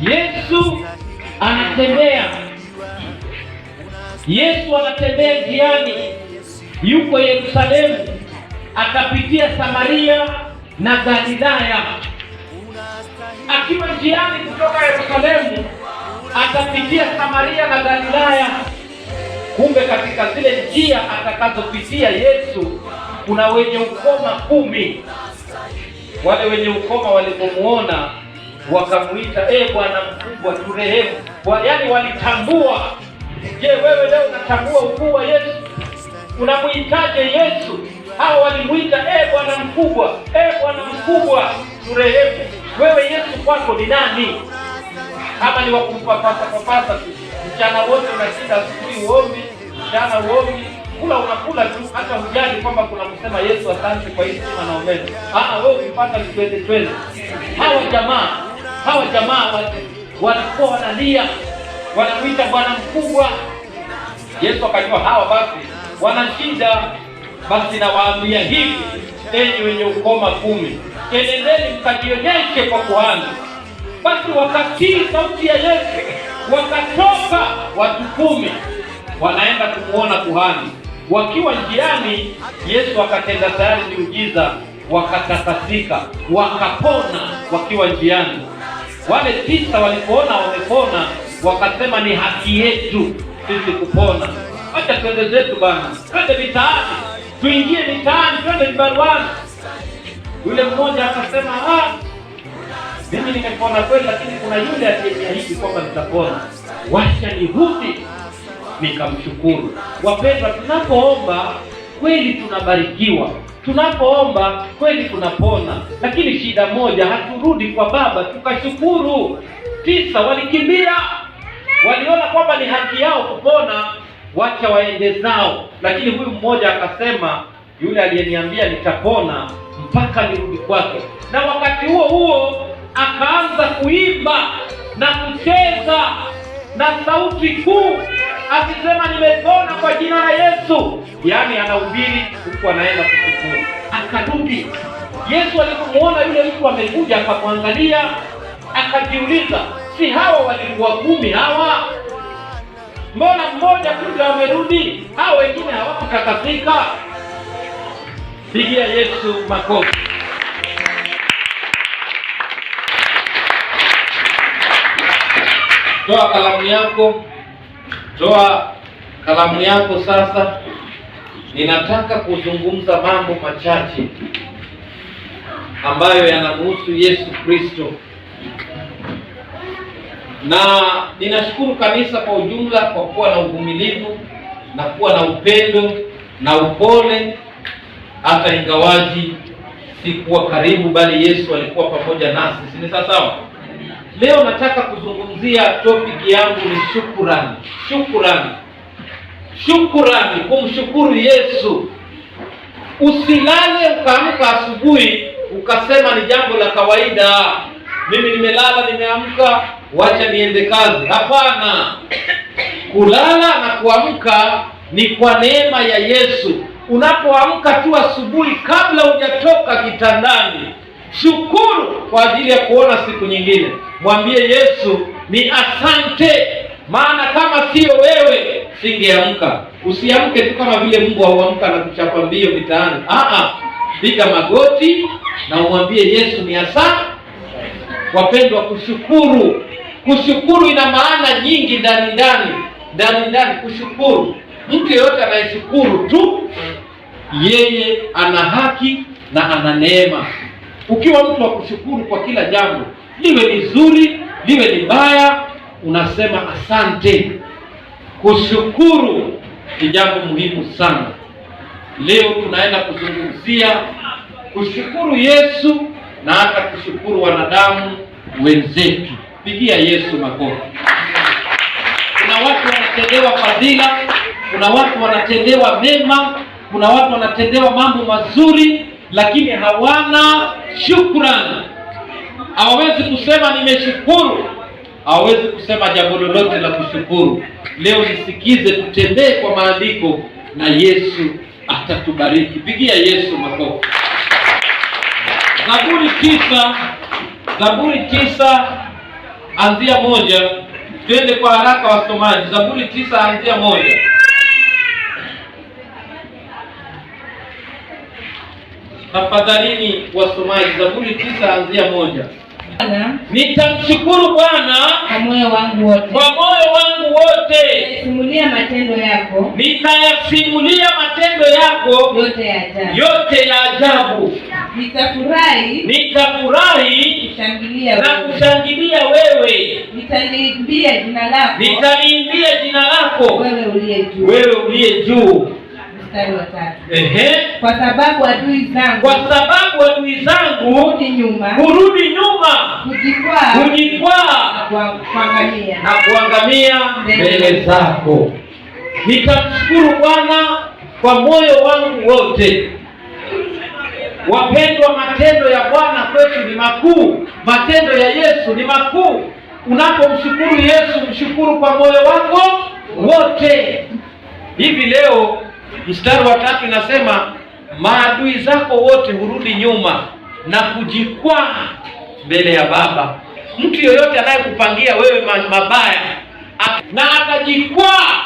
Yesu anatembea njiani, yuko Yerusalemu, akapitia Samaria na Galilaya. Akiwa njiani kutoka Yerusalemu atapitia Samaria na Galilaya. Kumbe katika zile njia atakazopitia Yesu kuna wenye ukoma 10. Wale wenye ukoma walipomuona wakamuita, Bwana mkubwa, turehemu. Yaani walitambua. Je, wewe leo unatambua ukuu wa Yesu? Unamuitaje Yesu? Hao walimuita, Bwana mkubwa, Bwana mkubwa, turehemu. Wewe Yesu kwako ni nani? Kama ni wakumpapasa tu. Mchana wote unashinda, asubuhi uombi, mchana uombi, kula unakula tu, hata hujali kwamba kuna kusema Yesu asante kwa hii sima na omena. Wewe ukipata ni twende. Hawa jamaa walikuwa wanalia, wanamuita Bwana mkubwa. Yesu akajua hawa basi wana shida. Basi nawaambia hivi, enyi wenye ukoma 10, enendeni mkajionyeshe kwa kuhani. Basi wakatii sauti ya Yesu, wakatoka watu 10 wanaenda kumuona kuhani. Wakiwa njiani, Yesu akatenda tayari miujiza, wakatakasika, wakapona wakiwa njiani. Wale 9 walipoona wamepona, wakasema ni haki yetu sisi kupona. Acha twende zetu bana, twende mitaani, tuingie mitaani, twende vibaruani. Yule mmoja akasema, mimi nimepona kweli, lakini kuna yule aliyeniahidi kwamba nitapona. Wacha nirudi nikamshukuru. Wapendwa, tunapoomba kweli tunabarikiwa, tunapoomba kweli tunapona, lakini shida moja, haturudi kwa Baba tukashukuru. 9 walikimbia, waliona kwamba ni haki yao kupona, wacha waende zao. Lakini huyu mmoja akasema, yule aliyeniambia nitapona mpaka nirudi kwake. Na wakati huo akaanza kuimba na kucheza na sauti kuu, akisema nimepona kwa jina la Yesu. Yaani anahubiri huku anaenda kushukuru. Akarudi. Yesu alipomuona yule mtu amekuja, akamwangalia, akajiuliza, si hawa walikuwa 10 hawa? Mbona mmoja tu ndio amerudi? Hao wengine hawakutakasika? Pigia Yesu makofi. Toa kalamu yako sasa. Ninataka kuzungumza mambo machache ambayo yanamhusu Yesu Kristo. Na ninashukuru kanisa kwa ujumla kwa kuwa na uvumilivu na kuwa na upendo na upole, hata ingawaji sikuwa karibu, bali Yesu alikuwa pamoja nasi. Si sawa? Leo nataka kuzungumzia topic yangu ni shukrani, kumshukuru Yesu. Usilale ukaamka asubuhi ukasema ni jambo la kawaida, mimi nimelala nimeamka, wacha niende kazi. Hapana. Kulala na kuamka ni kwa neema ya Yesu. Unapoamka tu asubuhi, kabla hujatoka kitandani, shukuru kwa ajili ya kuona siku nyingine. Mwambie Yesu ni asante, maana kama sio wewe singeamka. Usiamke tu kama vile Mungu huamka na kuchapa mbio mitaani. Piga magoti na umwambie Yesu ni asante. Wapendwa, kushukuru ina maana nyingi ndani. Kushukuru, mtu yeyote anayeshukuru tu, yeye ana haki na ana neema. Ukiwa mtu wa kushukuru kwa kila jambo, liwe ni zuri, liwe ni baya, unasema asante. Kushukuru ni jambo muhimu sana. Leo tunaenda kuzungumzia kushukuru Yesu na hata kushukuru wanadamu wenzetu. Pigia Yesu makofi. Kuna watu wanatendewa fadhila, kuna watu wanatendewa mema, kuna watu wanatendewa mambo mazuri, lakini hawana shukrani. Hawawezi kusema nimeshukuru, hawawezi kusema jambo lolote la kushukuru. Leo nisikize, tutembee kwa maandiko na Yesu atatubariki. Pigia Yesu makofi. Zaburi 9 anzia 1. Twende kwa haraka wasomaji. Zaburi 9 anzia 1. Tafadhalini wasomaji, Zaburi 9 anzia 1. Nitamshukuru Bwana kwa moyo wangu wote. Kwa moyo wangu wote. Nitasimulia matendo yako. Nitayasimulia matendo yako yote ya ajabu. Yote ya ajabu. Nitafurahi kushangilia wewe. Nitaliimbia jina lako. Wewe uliye juu. Mstari wa 3. Kwa sababu adui zangu hurudi nyuma, kujikwaa na kuangamia mbele zako. Nitamshukuru Bwana kwa moyo wangu wote. Wapendwa, matendo ya Bwana kwetu ni makuu. Matendo ya Yesu ni makuu. Unapomshukuru Yesu, mshukuru kwa moyo wako wote. Hivi leo mstari wa 3 inasema maadui zako wote hurudi nyuma na kujikwaa mbele ya Baba. Mtu yoyote anayekupangia wewe mabaya na atajikwaa,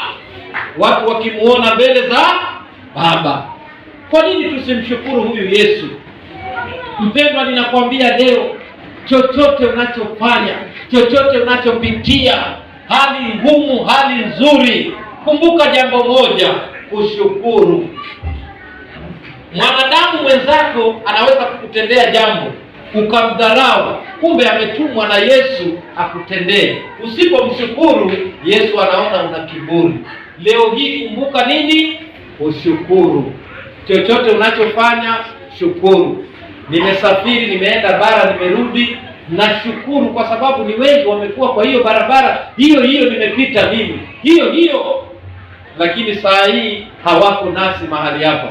watu wakimuona mbele za Baba. Kwa nini tusimshukuru huyu Yesu? Mpendwa, ninakwambia leo, chochote unachofanya, chochote unachopitia, hali ngumu, hali nzuri, kumbuka jambo moja: ushukuru. Mwanadamu mwenzako anaweza kukutendea jambo ukamdharau, kumbe ametumwa na Yesu akutendee. Usipomshukuru Yesu, anaona una kiburi. Leo hii kumbuka nini? Ushukuru. Chochote unachofanya shukuru. Nimesafiri, nimeenda bara, nimerudi, nashukuru kwa sababu ni wengi wamekuwa kwa hiyo barabara hiyo nimepita mimi hiyo, lakini saa hii hawako nasi mahali hapa.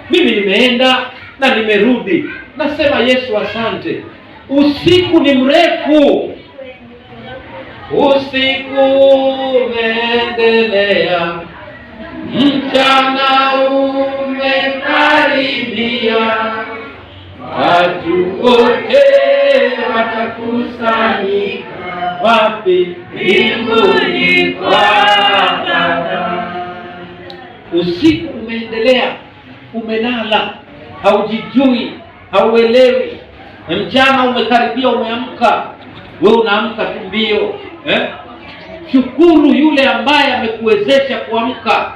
Mimi nimeenda na nimerudi, nasema Yesu asante. Usiku ni mrefu, usiku umeendelea, mchana umekaribia, watu wote watakusanyika wapi? Mbinguni kwa Baba. Usiku umeendelea, umelala, haujijui, hauelewi. Mchana umekaribia, umeamka, wewe unaamka tu mbio. Shukuru yule ambaye amekuwezesha kuamka.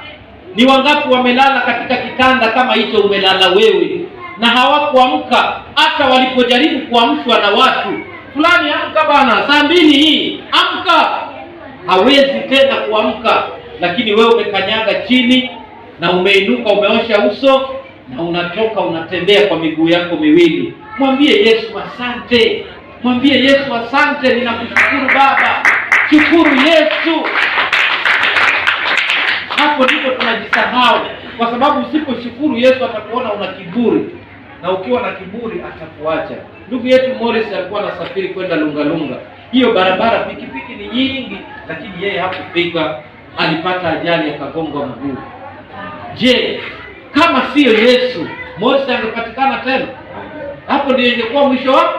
Ni wangapi wamelala katika kitanda kama hicho umelala wewe na hawakuamka? Hata walipojaribu kuamshwa na watu fulani, amka bana, saa 2 hii, amka, hawezi tena kuamka. Lakini wewe umekanyaga chini na umeinuka, umeosha uso na unatoka, unatembea kwa miguu yako miwili. Mwambie Yesu asante. Mwambie Yesu asante, ninakushukuru Baba. Shukuru Yesu. Hapo ndipo tunajisahau, kwa sababu usiposhukuru Yesu atakuona una kiburi, na ukiwa na kiburi atakuacha. Ndugu yetu Morris alikuwa anasafiri kwenda Lungalunga. Hiyo barabara pikipiki ni nyingi, lakini yeye hakufika, alipata ajali akagongwa mguu. Je, kama sio Yesu, Morris angepatikana tena? Hapo ndio ingekuwa mwisho wake.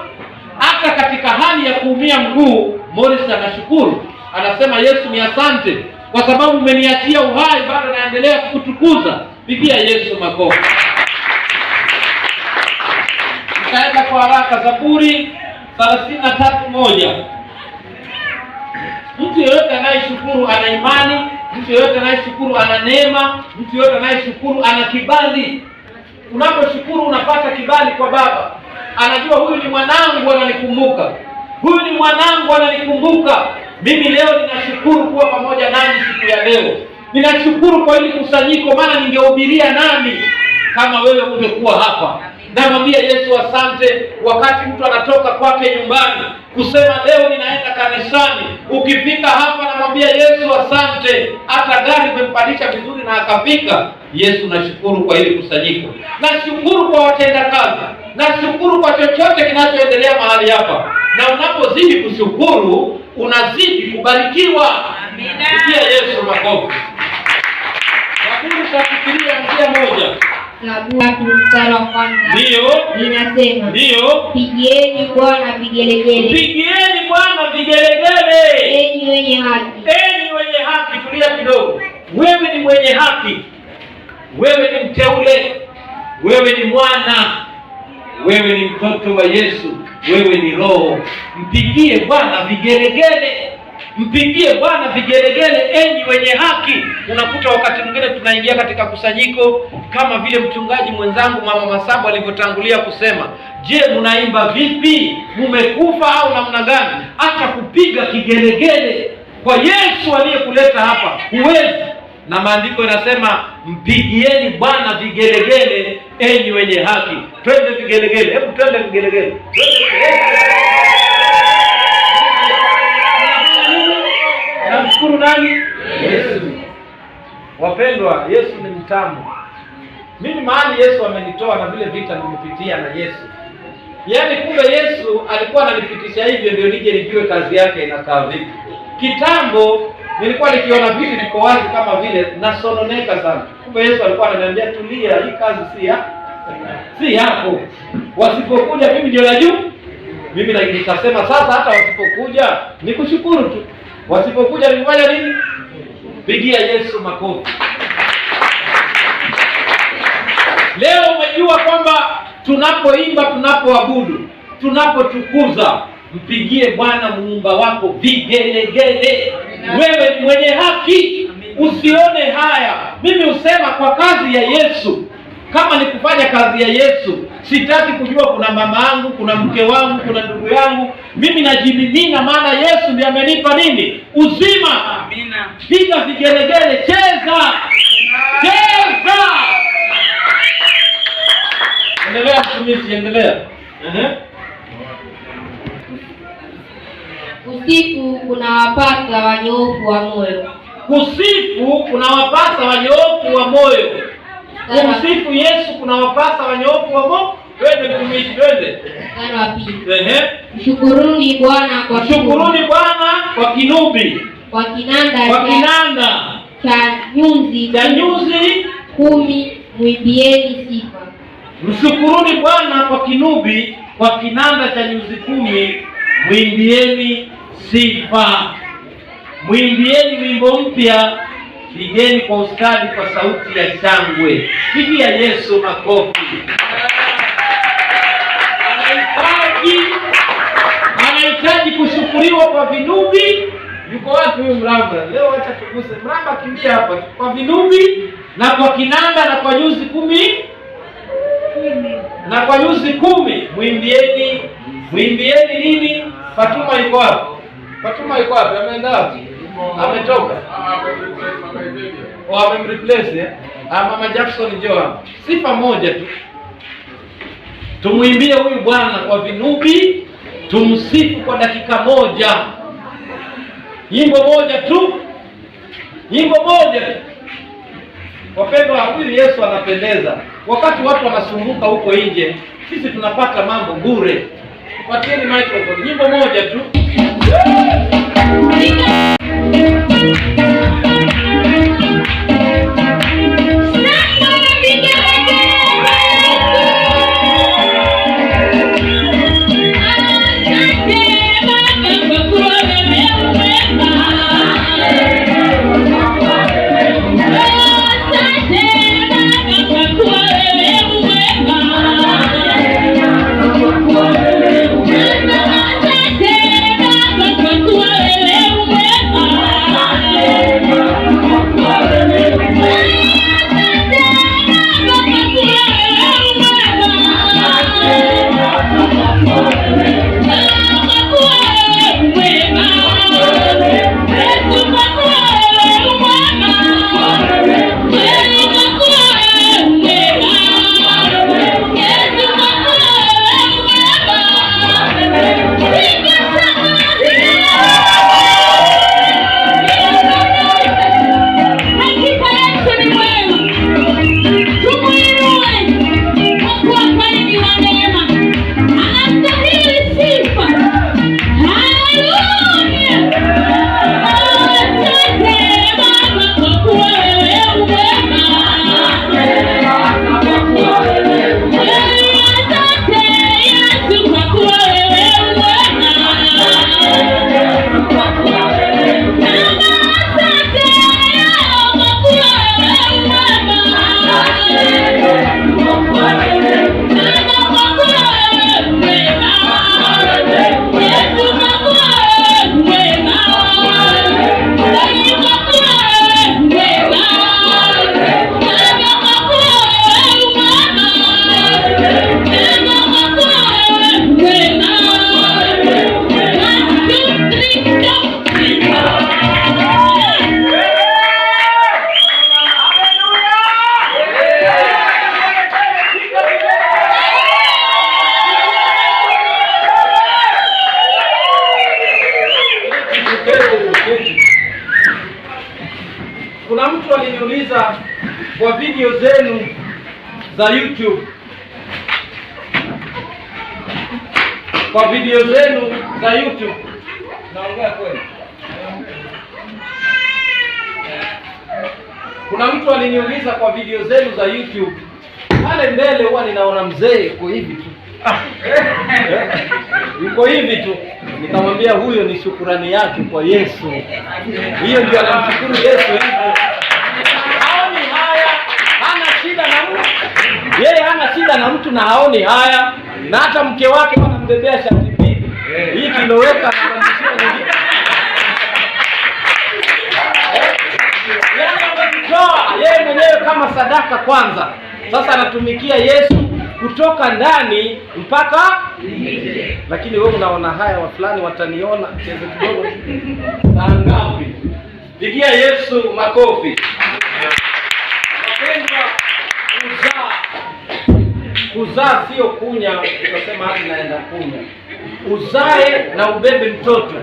Hata katika hali ya kuumia mguu, Morris anashukuru, anasema Yesu ni asante kwa sababu umeniachia uhai, bado naendelea kukutukuza. Pigia Yesu makofi. Tutaenda kwa haraka. Zaburi 33:1. Mtu yeyote anayeshukuru ana imani, mtu yeyote anayeshukuru ana neema, mtu yeyote anayeshukuru ana kibali. Unaposhukuru unapata kibali kwa Baba. Anajua huyu ni mwanangu ananikumbuka. Huyu ni mwanangu ananikumbuka. Mimi leo ninashukuru kuwa pamoja nanyi siku ya leo. Ninashukuru kwa hili kusanyiko, maana ningehubiria nani kama wewe ungekuwa hapa. Namwambia Yesu asante. Wakati mtu anatoka kwake nyumbani kusema leo ninaenda kanisani, ukifika hapa namwambia Yesu asante. Hata gari umempandisha vizuri na akafika. Yesu, nashukuru kwa hili kusanyiko. Nashukuru kwa watenda kazi. Nashukuru kwa chochote kinachoendelea mahali hapa. Na unapozidi kushukuru, unazidi kubarikiwa. Pigia Yesu makofi. Lakini tutafikiria njia moja. Mstari wa 1 ndio ninasema, ndio, pigieni Bwana vigelegele. Pigieni Bwana vigelegele. wenye haki. Enyi wenye haki, tulia kidogo. Wewe ni mwenye haki, wewe ni mteule, wewe ni mwana, wewe ni mtoto wa Yesu, wewe ni roho. Mpigie Bwana vigelegele, mpigie Bwana vigelegele, enyi wenye haki. Unakuta wakati mwingine tunaingia katika kusanyiko kama vile mchungaji mwenzangu Mama Masabu alivyotangulia kusema. Je, mnaimba vipi? Mumekufa au namna gani? Acha kupiga kigelegele kwa Yesu aliyekuleta hapa. Huwezi. Na maandiko yanasema mpigieni Bwana vigelegele, enyi wenye haki. Twende vigelegele. Hebu twende vigelegele. Namshukuru nani? Yesu. Wapendwa, Yesu ni mtamu. Mimi mahali Yesu amenitoa na vile vita nimepitia na Yesu. Yaani kumbe Yesu alikuwa ananipitisha hivyo ndio nije nijue kazi yake inakaa vipi. Kitambo nilikuwa nikiona vitu viko wazi kama vile nasononeka sana. Kumbe Yesu alikuwa ananiambia tulia, hii kazi si yako. Wasipokuja mimi ndio najua. Mimi nikasema sasa hata wasipokuja nikushukuru tu. Wasipokuja nifanya nini? Pigia Yesu makofi. Leo umejua kwamba tunapoimba, tunapoabudu, tunapotukuza, mpigie Bwana muumba wako vigelegele. Wewe ni mwenye haki, usione haya. Mimi husema kwa kazi ya Yesu, kama ni kufanya kazi ya Yesu, sitaki kujua kuna mama yangu, kuna mke wangu, kuna ndugu yangu. Mimi najimimina, maana Yesu ndiye amenipa nini? Uzima. Amina. Piga vigelegele, cheza. Cheza. Endelea mtumishi, endelea. Kusifu kunawapasa wanyoofu wa moyo. Kusifu kunawapasa wanyoofu wa moyo. Kumsifu Yesu kunawapasa wanyoofu wa moyo. Twende mtumishi, twende. Mstari wa pili. Mshukuruni Bwana kwa kinubi. Kwa kinanda cha nyuzi 10 mwimbieni sifa. Mshukuruni Bwana kwa kinubi, kwa kinanda cha nyuzi 10 mwimbieni sifa. Mwimbieni wimbo mpya, pigeni kwa ustadi kwa sauti ya shangwe. Pigia Yesu makofi. Anahitaji kushukuriwa kwa vinubi. Yuko wapi huyu mramba? Leo acha tuguse. Mramba kimbia hapa. Kwa vinubi na kwa kinanda na kwa nyuzi 10 na kwa nyuzi 10 mwimbieni nini? Fatuma yuko wapi? Fatuma yuko wapi? Ameenda wapi? Ametoka. Amemreplace. Mama Jackson njoo. Sifa moja tu. Tumwimbie huyu Bwana kwa vinubi, tumsifu kwa dakika moja. Nyimbo moja tu. Wapendwa, huyu Yesu anapendeza. Wakati watu wanasumbuka huko nje, sisi tunapata mambo bure. Patieni microphone. Nyimbo moja tu. Kwa Kuna mtu aliniuliza kwa video zenu za YouTube, naongea kweli. Kuna mtu aliniuliza kwa video zenu za YouTube, pale mbele huwa ninaona mzee yuko hivi tu yuko hivi tu. Nikamwambia huyo ni shukurani yake kwa Yesu. Hiyo ndio anamshukuru Yesu hivyo. Haoni haya, hana shida na mtu. Yeye hana shida na mtu na haoni haya. Na hata mke wake wanambebea shati mbili. Hii kiloweka na kandishia nyingine. Yeye mwenyewe kama sadaka kwanza. Sasa anatumikia Yesu kutoka ndani mpaka nje. Lakini wewe unaona haya, wa fulani wataniona cheze kidogo. Saa ngapi? Pigia Yesu makofi. Wapendwa, kuzaa sio kunya, ukasema hadi naenda kunya. Uzae na ubebe mtoto.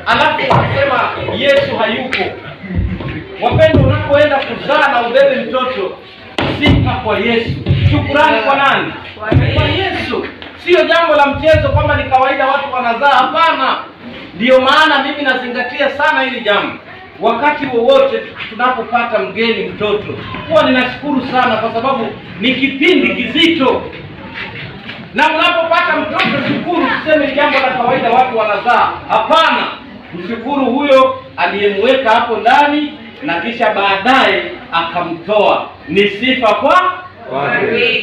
Alafu unasema Yesu hayupo. Wapendwa, unapoenda kuzaa na ubebe mtoto, sifa kwa Yesu. Shukrani kwa nani? Kwa Yesu. Sio jambo la mchezo kwamba ni kawaida watu wanazaa, hapana. Ndiyo maana mimi nazingatia sana hili jambo. Wakati wowote tunapopata mgeni mtoto, huwa ninashukuru sana kwa sababu ni kipindi kizito. Na unapopata mtoto, shukuru, tuseme jambo la kawaida watu wanazaa, hapana. Mshukuru huyo aliyemweka hapo ndani na kisha baadaye akamtoa. Ni sifa kwa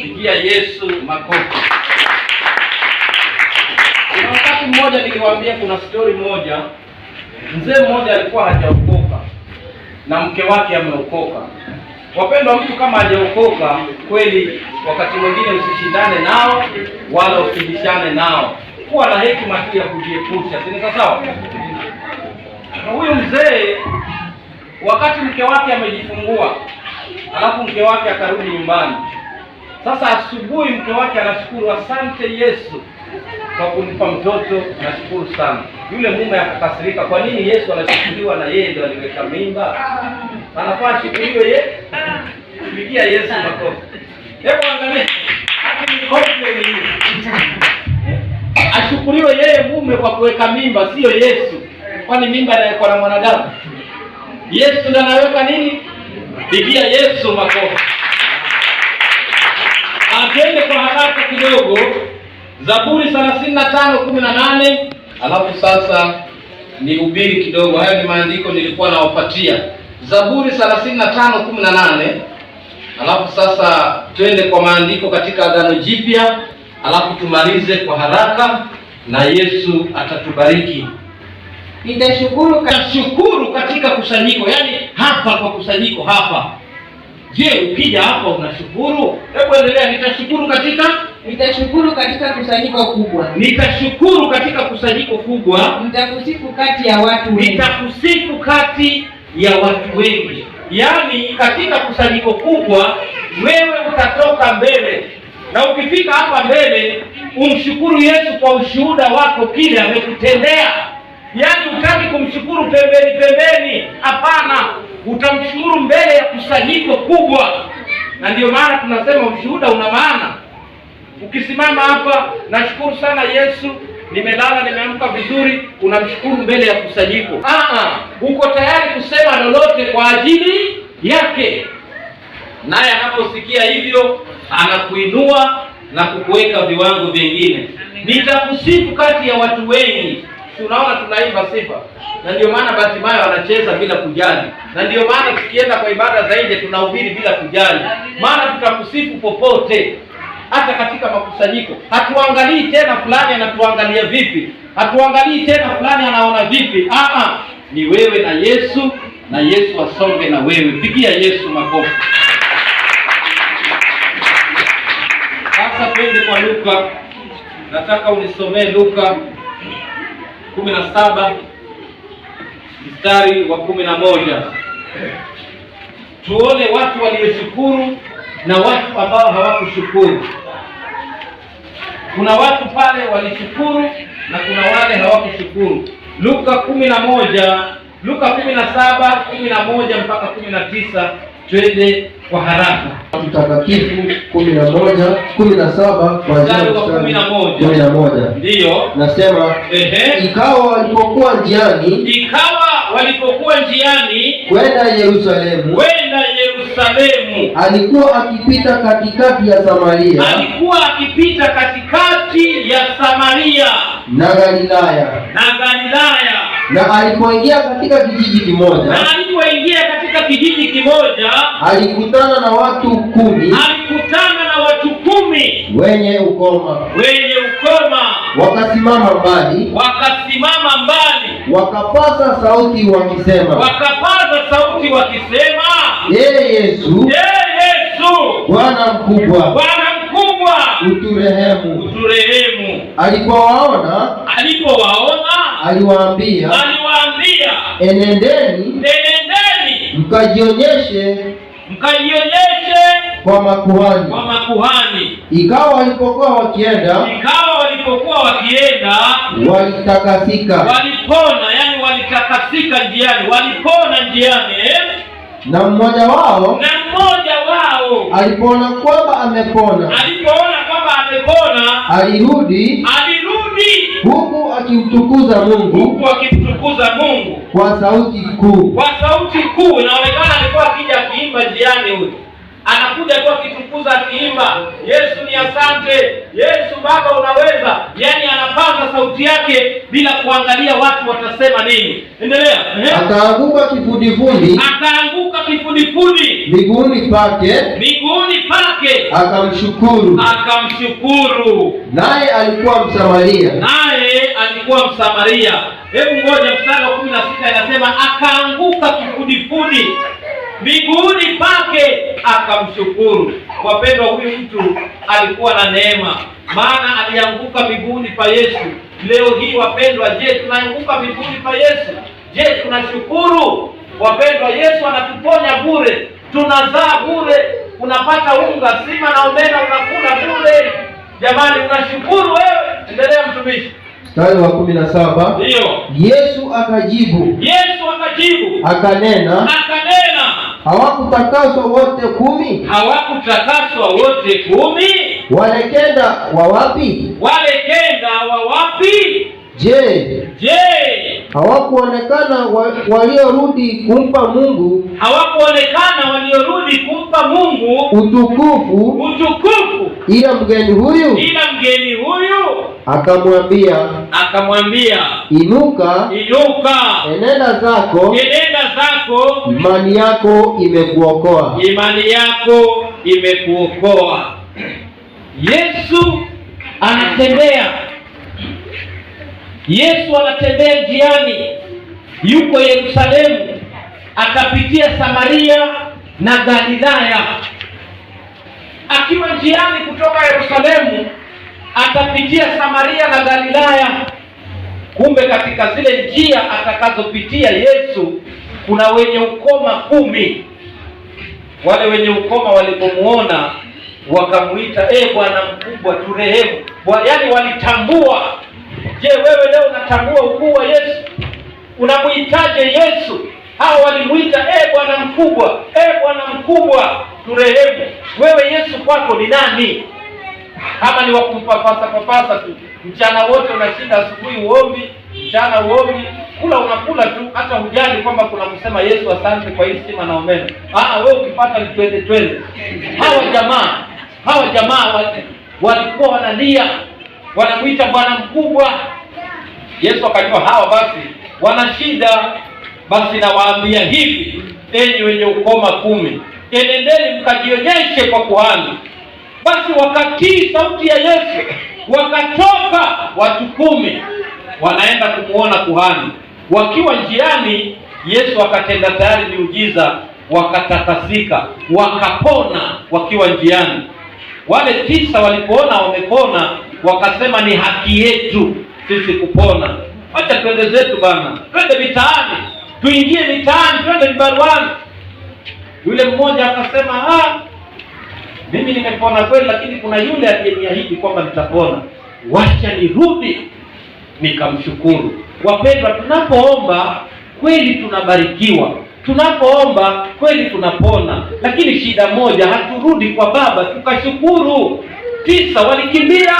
pigia Yesu makofi. Kuna wakati mmoja niliwaambia, kuna story moja. Mzee mmoja alikuwa hajaokoka na mke wake ameokoka. Wapendwa, mtu kama hajaokoka kweli, wakati mwingine usishindane nao wala usibishane nao. Kuwa na hekima tu ya kujiepusha. Si sawa? Na huyu mzee wakati mke wake amejifungua, alafu mke wake akarudi nyumbani. Sasa asubuhi mke wake anashukuru, asante Yesu kwa kunipa mtoto, nashukuru sana. Yule mume akakasirika, kwa nini Yesu anashukuriwa na yeye ndio aliweka mimba? Anafaa shukuriwe yeye. Pigia Yesu makofi. Hebu angalia. Haki ni kompleni. Ashukuriwe yeye mume kwa kuweka mimba, sio Yesu. Kwani mimba inawekwa na mwanadamu? Yesu ndiye anaweka nini? Pigia Yesu makofi. Atende kwa haraka kidogo. Zaburi 35:18. Alafu sasa nihubiri kidogo. Haya ni maandiko nilikuwa nawapatia. Zaburi 35:18. Alafu sasa twende kwa maandiko katika Agano Jipya, alafu tumalize kwa haraka na Yesu atatubariki. Nitashukuru katika kusanyiko, yaani hapa kwa kusanyiko hapa. Je, ukija hapa unashukuru? Hebu endelea. Nitashukuru katika kusanyiko kubwa. Nitashukuru katika kusanyiko kubwa. Nitakusifu kati ya watu wengi. Nitakusifu kati ya watu wengi. Yaani katika kusanyiko kubwa wewe utatoka mbele. Na ukifika hapa mbele umshukuru Yesu kwa ushuhuda wako kile amekutendea. Yaani utaki kumshukuru pembeni, hapana. Utamshukuru mbele ya kusanyiko kubwa. Na ndio maana tunasema ushuhuda una maana. Ukisimama hapa, nashukuru sana Yesu, nimelala nimeamka vizuri, unamshukuru mbele ya kusanyiko. Uko tayari kusema lolote kwa ajili yake. Naye anaposikia hivyo, anakuinua na kukuweka viwango vingine. Nitakusifu kati ya watu wengi. Tunaona tunaimba sifa. Na ndio maana Bartimayo anacheza bila kujali. Na ndio maana tukienda kwa ibada zaidi tunahubiri bila kujali. Maana tutakusifu popote. Hata katika makusanyiko. Hatuangalii tena fulani anatuangalia vipi. Hatuangalii tena fulani anaona vipi. Ni wewe na Yesu, na Yesu asonge na wewe. Pigia Yesu makofi. Sasa twende kwa Luka. Nataka unisomee Luka 17 mstari wa 11. Tuone watu walioshukuru na watu ambao hawakushukuru. Kuna watu pale walishukuru na kuna wale hawakushukuru. Luka 11 Luka 17:11 mpaka 19, twende kwa haraka. Mtakatifu 11:17 kuanzia mstari wa 11. Ndiyo. Nasema, ikawa walipokuwa njiani kwenda Yerusalemu, alikuwa akipita katikati ya Samaria na Galilaya. Na alipoingia katika kijiji kimoja, alikutana na watu 10 wenye ukoma. Wakasimama mbali, wakapaza sauti wakisema, Ee Yesu, Bwana mkubwa, uturehemu. Alipowaona aliwaambia, enendeni mkajionyeshe kwa makuhani. Ikawa walipokuwa wakienda walitakasika. Walitakasika njiani. Na mmoja wao alipoona kwamba amepona, alirudi huku akimtukuza Mungu kwa sauti kuu. Inaonekana alikuwa akija akiimba njiani. Huyu anakuja tu akitukuza, akiimba, Yesu ni asante, Yesu Baba unaweza. Yani anapaza sauti yake bila kuangalia watu watasema nini. Endelea. Akaanguka kifudifudi miguuni pake, akamshukuru. Naye alikuwa Msamaria. Hebu ngoja, mstari wa 16 inasema akaanguka kifudifudi miguuni pake akamshukuru. Wapendwa, huyu mtu alikuwa na neema, maana alianguka miguuni pa Yesu. Leo hii wapendwa, je, tunaanguka miguuni pa Yesu? Je, tunashukuru? Wapendwa, Yesu anatuponya bure, tunazaa bure, unapata unga, sima na omena unakula bure. Jamani, unashukuru wewe? Endelea mtumishi. Mstari wa 17. Ndio. Yesu akajibu akanena, hawakutakaswa wote 10? Wale kenda wa wapi? Je, hawakuonekana waliorudi kumpa Mungu utukufu ila mgeni huyu? Akamwambia, inuka, enenda zako, imani yako imekuokoa. Yesu anatembea njiani, yuko Yerusalemu, akapitia Samaria na Galilaya. Akiwa njiani kutoka Yerusalemu atapitia Samaria na Galilaya. Kumbe katika zile njia atakazopitia Yesu kuna wenye ukoma 10. Wale wenye ukoma walipomuona wakamuita, Bwana mkubwa, turehemu. Yaani walitambua. Je, wewe leo unatambua ukuu wa Yesu? Unamuitaje Yesu? Hao walimuita, Bwana mkubwa, turehemu. Wewe Yesu kwako ni nani? Kama ni wakumpapasa tu, mchana wote unashinda, asubuhi uombi, mchana uombi, kula unakula tu, hata hujali kwamba kuna kusema Yesu asante kwa hii sima na omena. Wewe ukipata ni twende. Hawa jamaa walikuwa wanalia, wanamuita Bwana mkubwa. Yesu akajua hawa basi wana shida. Basi nawaambia hivi, enyi wenye ukoma 10, enendeni mkajionyeshe kwa kuhani. Basi wakatii sauti ya Yesu, wakatoka watu 10 wanaenda kumuona kuhani. Wakiwa njiani, Yesu akatenda tayari miujiza, wakatakasika, wakapona wakiwa njiani. Wale 9 walipoona wamepona, wakasema ni haki yetu sisi kupona. Acha twende zetu bana, twende mitaani, tuingie mitaani, twende vibaruani. Yule mmoja akasema, mimi nimepona kweli, lakini kuna yule aliyeniahidi kwamba nitapona, wacha nirudi nikamshukuru. Wapendwa, tunapoomba kweli tunabarikiwa, tunapoomba kweli tunapona, lakini shida moja, haturudi kwa Baba tukashukuru. 9 walikimbia,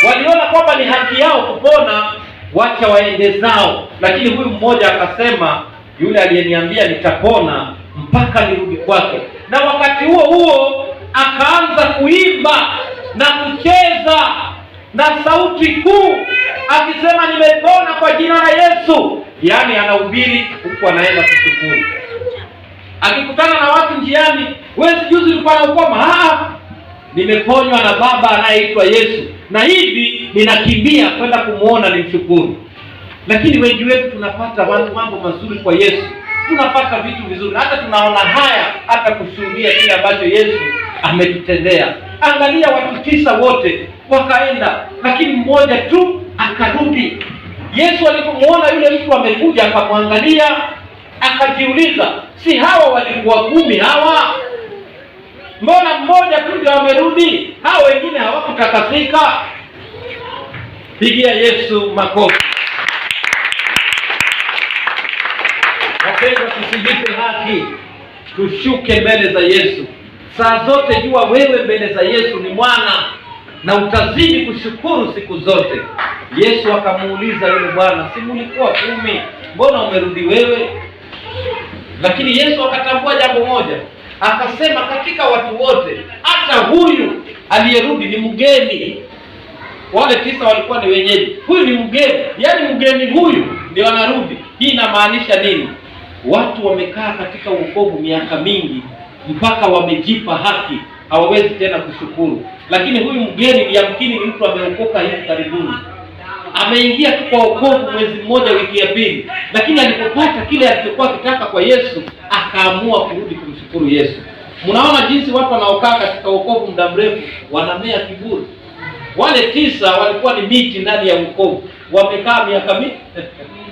waliona kwamba ni haki yao kupona, wacha waende zao. Lakini huyu mmoja akasema, yule aliyeniambia nitapona mpaka nirudi kwake. Na wakati huo huo akaanza kuimba na kucheza na sauti kuu akisema, nimepona kwa jina la Yesu. Yaani anahubiri huku anaenda kushukuru. Akikutana na watu njiani, wewe juzi ulikuwa na ukoma, nimeponywa na Baba anayeitwa Yesu, na hivi ninakimbia kwenda kumuona nimshukuru. Lakini wengi wetu tunapata mambo mazuri kwa Yesu, tunapata vitu vizuri, hata tunaona haya hata kushuhudia kile ambacho Yesu ametutendea. Angalia, watu 9 wote wakaenda, lakini mmoja tu akarudi. Yesu alipomuona yule mtu amekuja, akamwangalia, akajiuliza, si hawa walikuwa 10 hawa? Mbona mmoja tu ndio amerudi? Hao wengine hawakutakasika? Pigia Yesu makofi. Wapendwa, tusijipe haki, tushuke mbele za Yesu. Saa zote jua wewe mbele za Yesu ni mwana, na utazidi kushukuru siku zote. Yesu akamuuliza yule bwana, si mlikuwa 10, mbona umerudi wewe? Lakini Yesu akatambua jambo moja, akasema, katika watu wote hata huyu aliyerudi ni mgeni. Wale 9 walikuwa ni wenyeji, huyu ni mgeni. Yaani mgeni huyu ndio anarudi. Hii inamaanisha nini? Watu wamekaa katika wokovu miaka mingi mpaka wamejipa haki, hawawezi tena kushukuru. Lakini huyu mgeni ni yamkini ni mtu ameokoka hivi karibuni, ameingia tu kwa wokovu mwezi mmoja, wiki ya pili, lakini alipopata kile alichokuwa akitaka kwa Yesu, akaamua kurudi kumshukuru Yesu. Mnaona jinsi watu wanaokaa katika wokovu muda mrefu wanamea kiburi. Wale 9 walikuwa ni miti ndani ya wokovu, wamekaa miaka mingi.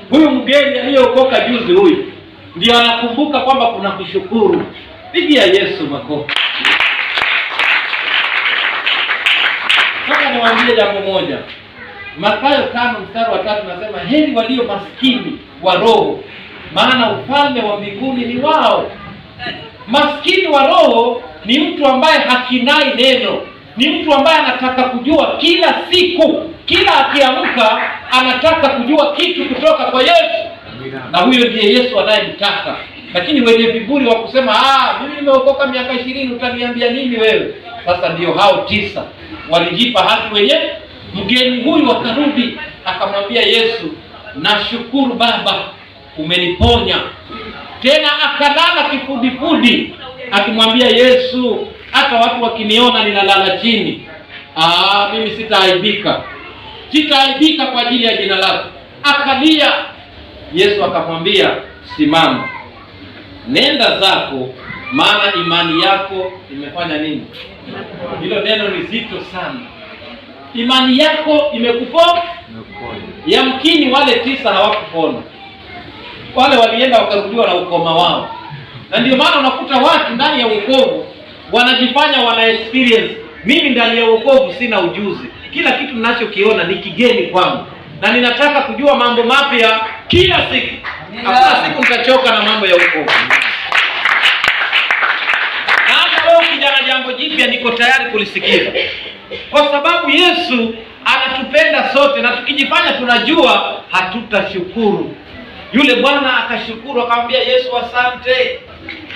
Huyu mgeni aliyeokoka juzi, huyu ndio anakumbuka kwamba kuna kushukuru. Pigia Yesu makofi. Sasa niwaambie jambo moja. Mathayo 5:3 nasema, heri walio maskini wa roho, maana ufalme wa mbinguni ni wao. Maskini wa roho ni mtu ambaye hakinai neno, ni mtu ambaye anataka kujua kila siku, kila akiamka anataka kujua kitu kutoka kwa Yesu. Na huyo ndiye Yesu anayemtaka. Lakini wenye viburi wa kusema, mimi nimeokoka miaka 20, utaniambia nini wewe? Sasa ndio hao 9 walijipa haki wenyewe. Mgeni huyu akarudi, akamwambia Yesu, nashukuru Baba, umeniponya. Tena akalala kifudifudi, akimwambia Yesu, hata watu wakiniona ninalala chini, mimi sitaaibika kwa ajili ya jina lako. Akalia. Yesu akamwambia, simama, nenda zako, maana imani yako imefanya nini? Hilo neno ni zito sana. Imani yako imekuponya. Yamkini wale 9 hawakupona, wale walienda wakarudiwa na ukoma wao. Na ndio maana unakuta watu ndani ya wokovu wanajifanya wana experience. Mimi ndani ya wokovu sina ujuzi, kila kitu ninachokiona ni kigeni kwangu, na ninataka kujua mambo mapya kila siku. Hakuna siku nitachoka na mambo ya wokovu. Na hata leo kijana jambo jipya niko tayari kulisikiza, kwa sababu Yesu anatupenda sote, na tukijifanya tunajua hatutashukuru. Yule bwana akashukuru, akamwambia Yesu,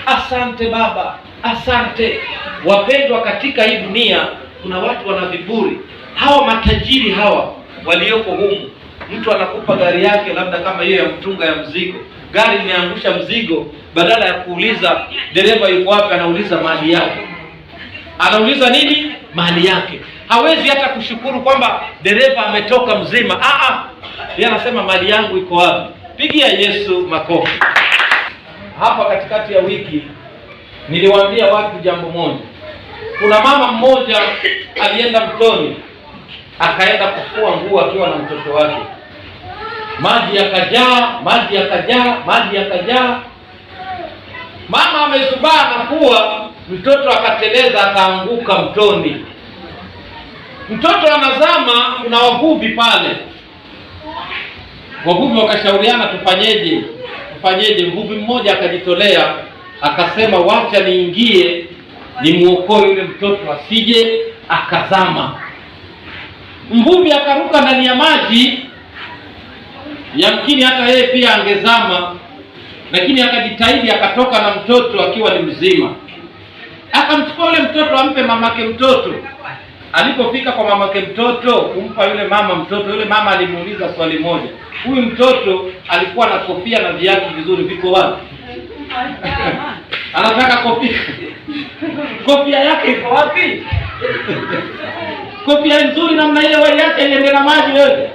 asante Baba, asante. Wapendwa, katika hii dunia kuna watu wana viburi. Hawa matajiri hawa walioko humu, mtu anakupa gari yake labda kama hiyo ya mtunga ya mzigo, gari limeangusha mzigo, badala ya kuuliza dereva yuko wapi, anauliza mali yake. Anauliza nini? Mali yake. Hawezi hata kushukuru kwamba dereva ametoka mzima. Yeye anasema mali yangu iko wapi? Pigia Yesu makofi. Hapa katikati ya wiki niliwaambia watu jambo moja. Kuna mama mmoja alienda mtoni, akaenda kufua nguo akiwa na mtoto wake. Maji yakajaa. Mama amezubaa kufua, mtoto akateleza, akaanguka mtoni. Mtoto anazama, kuna wavuvi pale. Wavuvi wakashauriana tufanyeje? tufanyeje? Mvuvi mmoja akajitolea akasema, wacha niingie nimuokoe yule mtoto asije akazama. Mvuvi akaruka ndani ya maji, yamkini hata yeye pia angezama, lakini akajitahidi akatoka na mtoto akiwa ni mzima. Akamchukua yule mtoto ampe mamake mtoto. Alipofika kwa mamake mtoto kumpa yule mama mtoto, yule mama alimuuliza swali moja, huyu mtoto alikuwa na kofia na viatu vizuri, viko wapi? Anataka kofia. Kofia yake iko wapi? Kofia nzuri namna ile wewe yake iende na maji wewe.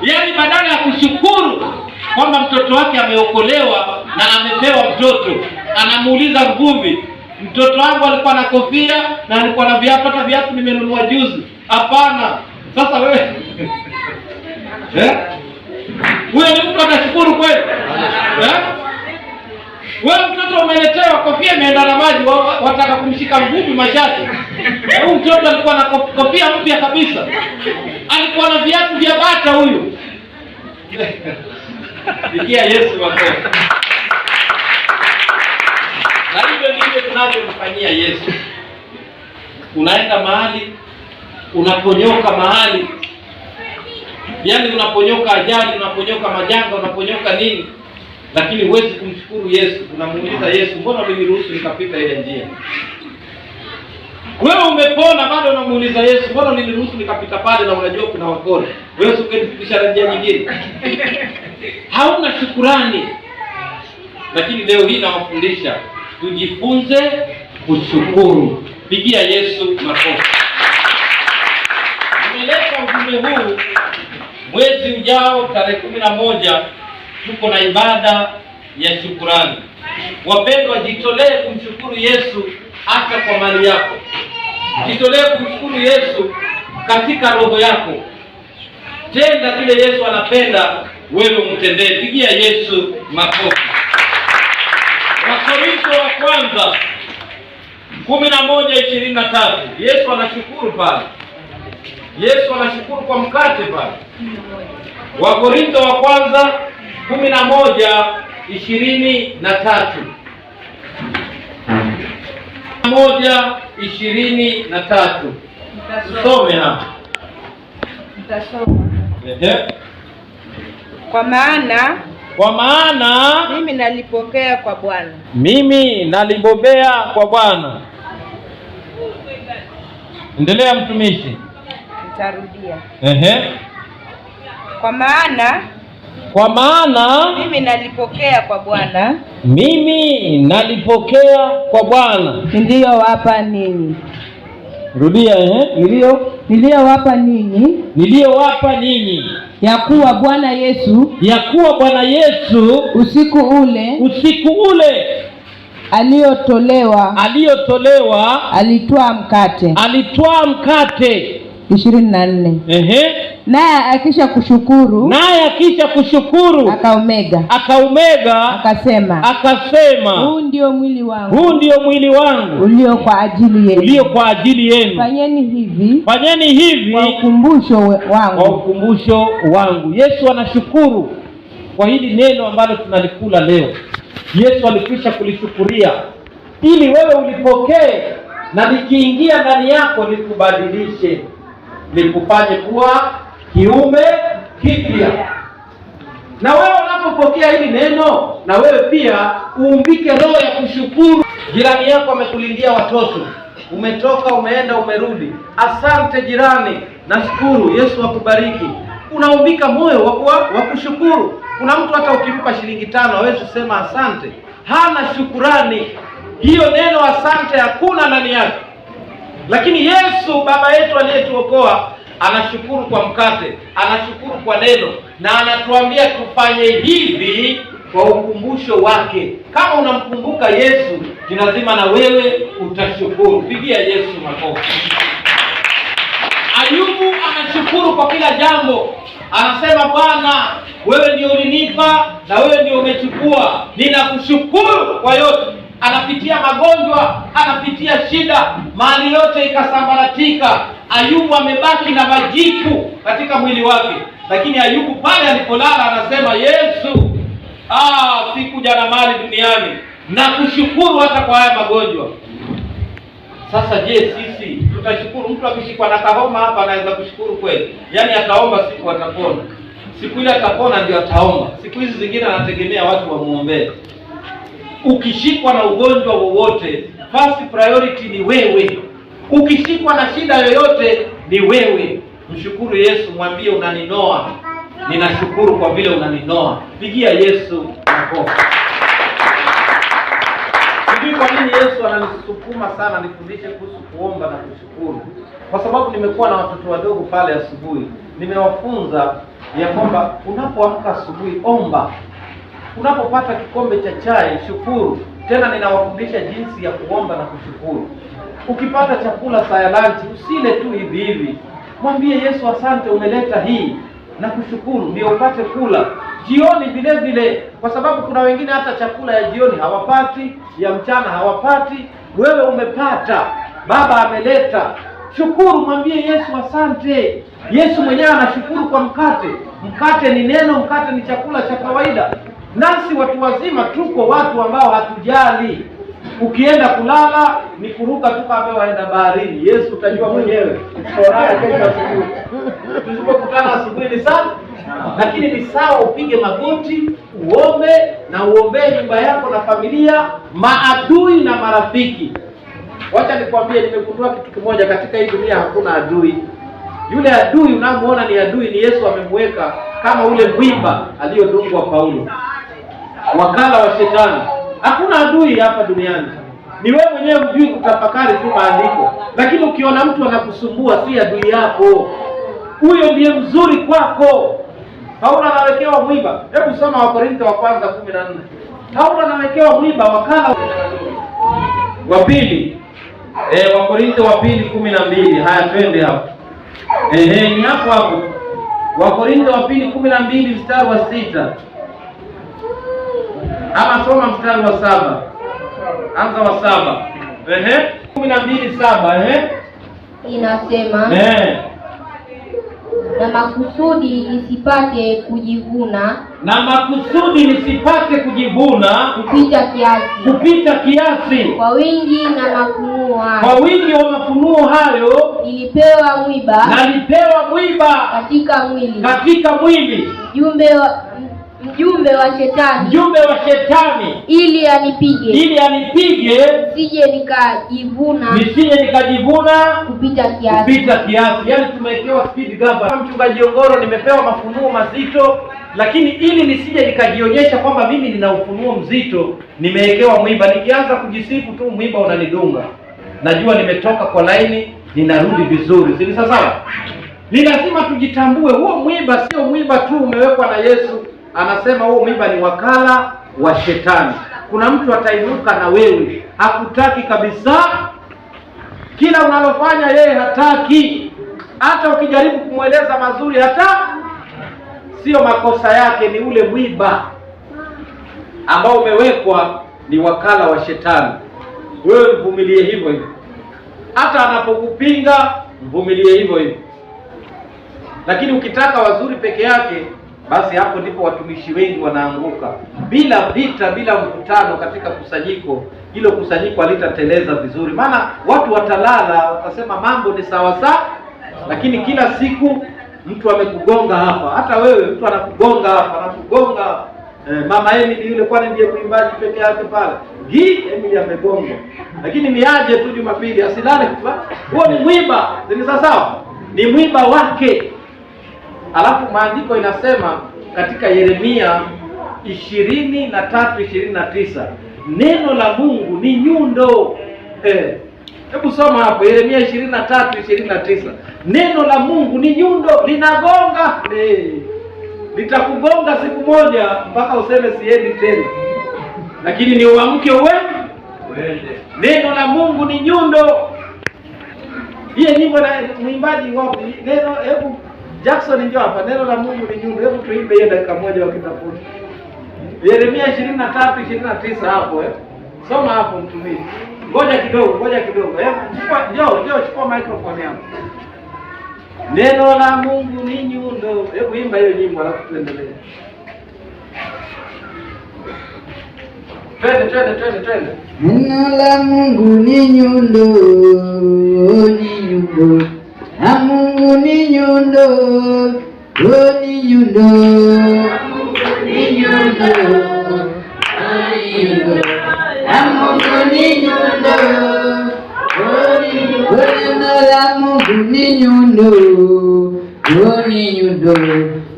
Yaani badala ya kushukuru kwamba mtoto wake ameokolewa na amepewa mtoto, anamuuliza mvuvi, mtoto wangu alikuwa na kofia na alikuwa na viatu, hata viatu nimenunua juzi. Hapana. Sasa wewe huyo ni mtu atashukuru kweli? Wewe mtoto umeletewa kofia imeenda na maji, wataka kumshika mvuvi mashati. Huyu mtoto alikuwa na kofia mpya kabisa, alikuwa na viatu vya bata huyu. Pigia Yesu makofi. Na hivyo ndivyo tunavyomfanyia Yesu. Unaenda mahali, unaponyoka mahali, yaani unaponyoka ajali, unaponyoka majanga, unaponyoka nini, lakini huwezi kumshukuru Yesu. Unamuuliza Yesu, mbona uliniruhusu nikapita ile njia? Wewe umepona bado unamuuliza Yesu, mbona uliniruhusu nikapita pale na unajua kuna wakora? Wewe usingepitisha njia nyingine. Hauna shukurani. Lakini leo hii nawafundisha tujifunze kushukuru. Pigia Yesu makofi. Nimeleta ujumbe huu mwezi ujao tarehe 11 tuko na ibada ya shukurani. Wapendwa, jitolee kumshukuru Yesu hata kwa mali yako. Jitolee kumshukuru Yesu katika roho yako. Tenda vile Yesu anapenda wewe umtendee. Pigia Yesu makofi. Wakorintho wa kwanza 11:23. Yesu anashukuru pale. Yesu anashukuru kwa mkate pale. Wakorintho wa kwanza 11:23. 11:23. Tusome hapa. Nitasoma. Kwa maana mimi nalipokea kwa Bwana. Mimi nalibobea kwa Bwana. Endelea mtumishi. Nitarudia. Kwa maana mimi nalipokea kwa Bwana. Mimi nalipokea kwa Bwana. Niliyowapa ninyi. Rudia. Niliyowapa ninyi. Ya kuwa Bwana Yesu usiku ule aliotolewa alitwaa mkate 24. Naye akisha kushukuru akaumega akasema, huu ndio mwili wangu ulio kwa ajili yenu. Fanyeni hivi kwa ukumbusho wangu. Yesu anashukuru kwa hili neno ambalo tunalikula leo. Yesu alikwisha kulishukuria ili wewe ulipokee na likiingia ndani yako likubadilishe, likufanye kuwa kiume kipya. Na wewe unapopokea hili neno, na wewe pia uumbike roho ya kushukuru. Jirani yako amekulindia watoto, umetoka umeenda umerudi, asante jirani, nashukuru, Yesu akubariki. Unaumbika moyo wa kushukuru. Kuna mtu hata ukimpa shilingi 5 hawezi kusema asante, hana shukurani. Hiyo neno asante hakuna ndani yake. Lakini Yesu baba yetu aliyetuokoa anashukuru kwa mkate, anashukuru kwa neno, na anatuambia tufanye hivi kwa ukumbusho wake. Kama unamkumbuka Yesu, ni lazima na wewe utashukuru. Pigia Yesu makofi. Ayubu anashukuru kwa kila jambo. Anasema, Bwana wewe ndio ulinipa na wewe ndio umechukua, ninakushukuru kwa yote. Anapitia magonjwa, anapitia shida, mali yote ikasambaratika. Ayubu amebaki na majipu katika mwili wake, Lakini Ayubu pale alipolala anasema, Yesu, sikuja na mali duniani na kushukuru hata kwa haya magonjwa. Sasa je, sisi tutashukuru? Mtu akishikwa na kahoma hapa anaweza kushukuru kweli? Yaani ataomba siku atapona, siku ile atapona ndio ataomba, siku hizi zingine anategemea watu wamuombee. Ukishikwa na ugonjwa wowote, first priority ni wewe. Ukishikwa na shida yoyote ni wewe. Mshukuru Yesu, mwambie unaninoa, ninashukuru kwa vile unaninoa. Pigia Yesu makofi. Sijui kwa nini Yesu ananisukuma sana nifundishe kuhusu kuomba na kushukuru. Kwa sababu nimekuwa na watoto wadogo pale asubuhi. Nimewafunza ya kwamba unapoamka asubuhi omba. Unapopata kikombe cha chai shukuru. Tena ninawafundisha jinsi ya kuomba na kushukuru. Ukipata chakula saa ya lunch usile tu hivi hivi. Mwambie Yesu, asante umeleta hii na kushukuru ndio upate kula. Jioni vile vile, kwa sababu kuna wengine hata chakula ya jioni hawapati, ya mchana hawapati. Wewe umepata, Baba ameleta. Shukuru, mwambie Yesu asante. Yesu mwenyewe anashukuru kwa mkate. Mkate ni neno, mkate ni chakula cha kawaida. Nasi watu wazima tuko watu ambao hatujali. Ukienda kulala ni kuruka tu kama waenda baharini. Yesu utajua mwenyewe. Tusipokutana asubuhi ni sana, lakini ni sawa upige magoti, uombe na uombee nyumba yako na familia, maadui na marafiki. Wacha nikwambie, nimegundua kitu kimoja katika hii dunia, hakuna adui. Yule adui unamuona ni adui ni Yesu amemweka kama ule mwiba aliyodungwa Paulo. Wakala wa shetani. Hakuna adui hapa duniani. Ni wewe mwenyewe hujui kutafakari tu maandiko. Lakini ukiona mtu anakusumbua si adui yako. Huyo ndiye mzuri kwako. Paulo anawekewa mwiba. Hebu soma Wakorintho wa kwanza 14. Paulo anawekewa mwiba wakala wa pili. Wakorintho wa pili 12. Haya twende hapo. Ni hapo hapo. Wakorintho wa pili 12 mstari wa 6. Ama soma mstari wa 7. Anza wa 7. 12:7. Inasema na makusudi nisipate kujivuna. Na makusudi nisipate kujivuna kupita kiasi. Kwa wingi na mafunuo hayo. Kwa wingi wa mafunuo hayo nilipewa mwiba katika mwili. Mjumbe wa shetani ili anipige nisije nikajivuna kupita kiasi. Yaani tumewekewa speed gaba. Mchungaji Ongoro, nimepewa mafunuo mazito, lakini ili nisije nikajionyesha kwamba mimi nina ufunuo mzito, nimewekewa mwiba. Nikianza kujisifu tu mwiba unanidunga. Najua nimetoka kwa laini, ninarudi vizuri. Si sawa? Ni lazima tujitambue, huo mwiba sio mwiba tu umewekwa na Yesu. Anasema huo mwiba ni wakala wa shetani. Kuna mtu atainuka na wewe hakutaki kabisa. Kila unalofanya yeye hataki. Hata ukijaribu kumweleza mazuri hata sio makosa yake, ni ule mwiba ambao umewekwa, ni wakala wa shetani. Wewe mvumilie hivyo hivyo. Hata anapokupinga mvumilie hivyo hivyo. Lakini ukitaka wazuri peke yake, basi hapo ndipo watumishi wengi wanaanguka. Bila vita, bila mvutano katika kusanyiko, hilo kusanyiko halitateleza vizuri. Maana watu watalala, watasema mambo ni sawa sawa, lakini kila siku mtu amekugonga hapa. Hata wewe mtu anakugonga hapa, anakugonga. Mama Emily yule, kwani ndiye mwimbaji peke yake pale? Emily amegonga. Lakini niaje tu Jumapili asilale kwa. Huo ni mwiba. Ni sawa? Ni mwiba wake. Alafu maandiko inasema katika Yeremia 23:29, neno la Mungu ni nyundo. Hebu soma hapo Yeremia 23:29. Neno la Mungu ni nyundo, linagonga. Litakugonga siku moja mpaka useme siendi tena. Lakini ni uamke uende. Neno la Mungu ni nyundo. Yeye ni mwimbaji wapi? Neno, hebu Jackson njoo hapa. Neno la Mungu ni nyundo. Hebu tuimbe hiyo dakika moja wakitafuta. Yeremia 23:29 hapo Soma hapo mtumishi. Ngoja kidogo. Hebu njoo chukua microphone hapo. Neno la Mungu ni nyundo. Hebu imba hiyo nyimbo alafu tuendelee. Twende. Neno la Mungu ni nyundo, ni nyundo. Na Mungu ni nyundo, ni nyundo. Ni nyundo, ni nyundo. Na Mungu ni nyundo, ni nyundo. Neno la Mungu ni nyundo, ni nyundo.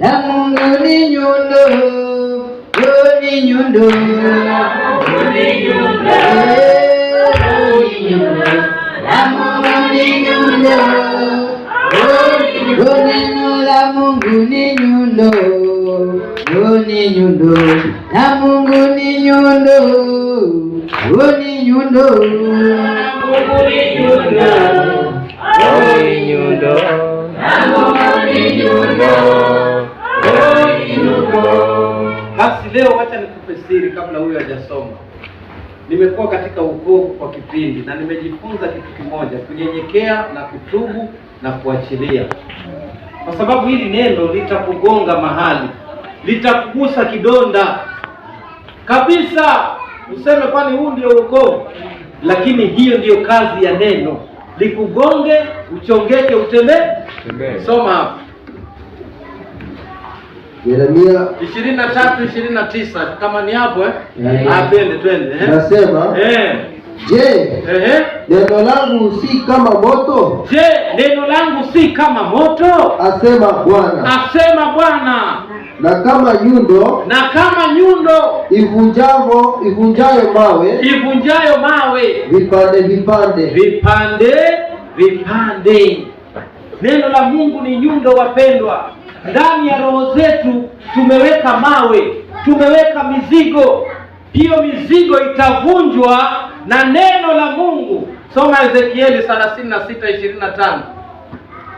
Na Mungu ni nyundo, ni nyundo. Neno la Mungu ni nyundo, ni nyundo. Na Mungu ni nyundo, ni nyundo. Basi leo wacha nikupe siri kabla huyo hajasoma. Nimekuwa katika wokovu kwa kipindi na nimejifunza kitu kimoja, kunyenyekea na kutubu na kuachilia. Kwa sababu hili neno litakugonga mahali, litakugusa kidonda kabisa. Useme kwani huu ndio wokovu? Lakini hiyo ndiyo kazi ya neno, likugonge, uchongeke, utembee. Soma hapa. Yeremia 23:29 kama ni hapo twende. Nasema, je, neno langu si kama moto? Je, neno langu si kama moto? Asema Bwana. Na kama nyundo ivunjayo mawe vipande. Neno la Mungu ni nyundo, wapendwa. Ndani ya roho zetu tumeweka mawe, tumeweka mizigo. Hiyo mizigo itavunjwa na neno la Mungu. Soma Ezekieli 36:25.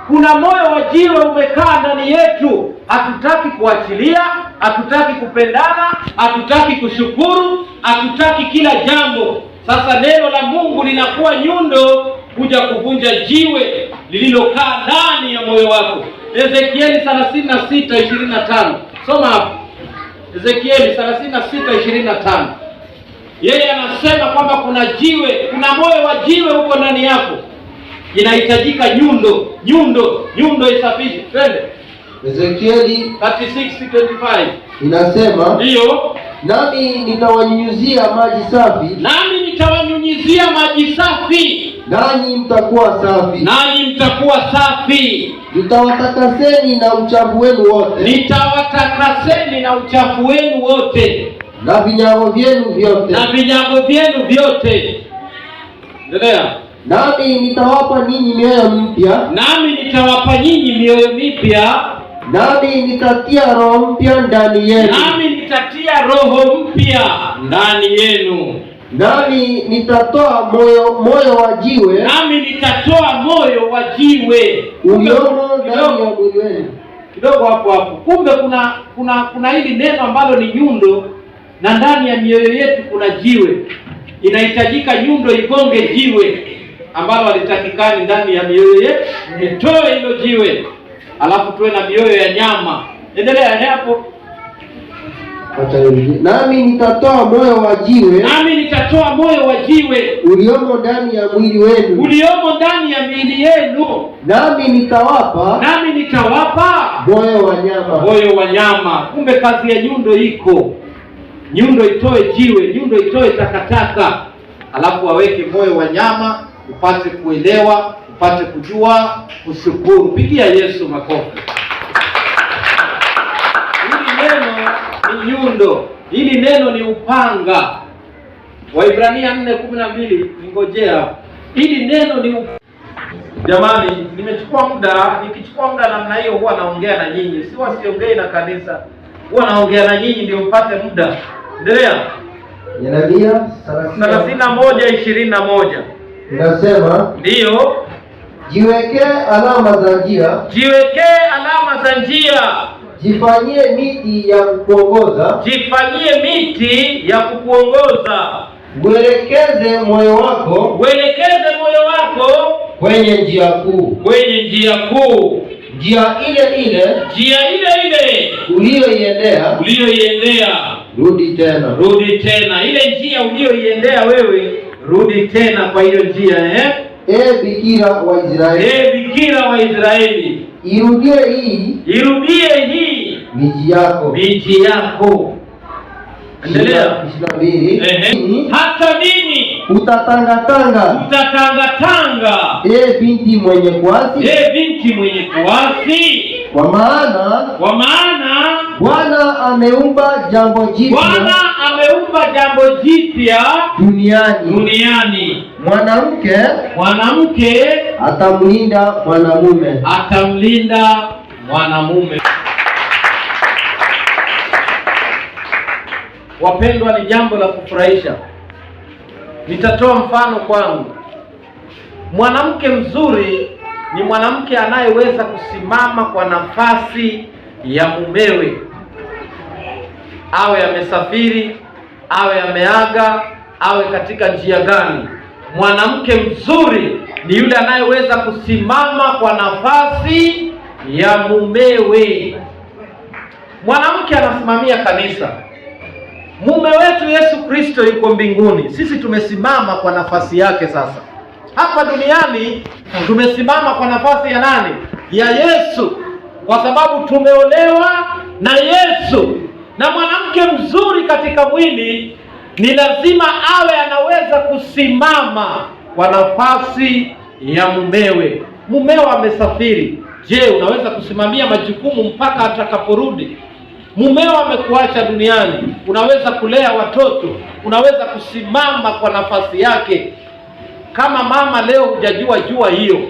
Kuna moyo wa jiwe umekaa ndani yetu, hatutaki kuachilia, hatutaki kupendana, hatutaki kushukuru, hatutaki kila jambo. Sasa neno la Mungu linakuwa nyundo kuja kuvunja jiwe lililokaa ndani ya moyo wako. Ezekieli 36:25. Soma hapo. Ezekieli 36:25. Yeye anasema kwamba kuna jiwe, kuna moyo wa jiwe huko ndani yako. Inahitajika nyundo isafishe. Twende. Ezekieli 36:25. Inasema, ndio, nami nitawanyunyizia maji safi, nanyi mtakuwa safi. Nitawatakaseni na uchafu wenu wote, na vinyago vyenu vyote. Endelea. Nami nitawapa ninyi mioyo mipya, nami nitatia roho mpya ndani yenu, nami nitatoa moyo wa jiwe, uliomo ndani ya mwili wenu. Kidogo hapo. Kumbe kuna hili neno ambalo ni nyundo, na ndani ya mioyo yetu kuna jiwe. Inahitajika nyundo igonge jiwe ambalo halitakikani ndani ya mioyo yetu, itoe hilo jiwe, alafu tuwe na mioyo ya nyama. Endelea hapo. Nami nitatoa moyo wa jiwe, uliomo ndani ya mwili wenu, nami nitawapa moyo wa nyama. Kumbe kazi ya nyundo iko. Nyundo itoe jiwe, nyundo itoe takataka, alafu aweke moyo wa nyama, upate kuelewa, upate kujua, kushukuru. Pigia Yesu makofi. Hili neno ni nyundo, hili neno ni upanga. Waibrania 4:12. Ningojea. Hili neno ni Jamani, nikichukua muda namna hiyo huwa naongea na nyinyi. Siongei na kanisa. Huwa naongea na nyinyi ndio mpate muda. Endelea. Yeremia 31:21. Inasema, ndio, jiwekee alama za njia, jifanyie miti ya kukuongoza, uelekeze moyo wako kwenye njia kuu. njia ile ile uliyoiendea, rudi tena. Ile njia uliyoiendea wewe, rudi tena kwa hiyo njia. Bikira wa Israeli, irudie hii miji yako. Endelea. 22. Hata nini utatangatanga, binti mwenye kuasi, kwa maana Bwana ameumba jambo jipya duniani. Mwanamke atamlinda mwanamume. Wapendwa, ni jambo la kufurahisha. Nitatoa mfano kwangu. Mwanamke mzuri ni mwanamke anayeweza kusimama kwa nafasi ya mumewe, awe amesafiri, awe ameaga, awe katika njia gani. Mwanamke mzuri ni yule anayeweza kusimama kwa nafasi ya mumewe. Mwanamke anasimamia kanisa. Mume wetu Yesu Kristo yuko mbinguni. Sisi tumesimama kwa nafasi yake. Sasa hapa duniani tumesimama kwa nafasi ya nani? Ya Yesu, kwa sababu tumeolewa na Yesu. Na mwanamke mzuri katika mwili ni lazima awe anaweza kusimama kwa nafasi ya mumewe. Mumeo amesafiri, je, unaweza kusimamia majukumu mpaka atakaporudi? Mumeo amekuacha duniani, unaweza kulea watoto, unaweza kusimama kwa nafasi yake. Kama mama leo hujajua hiyo,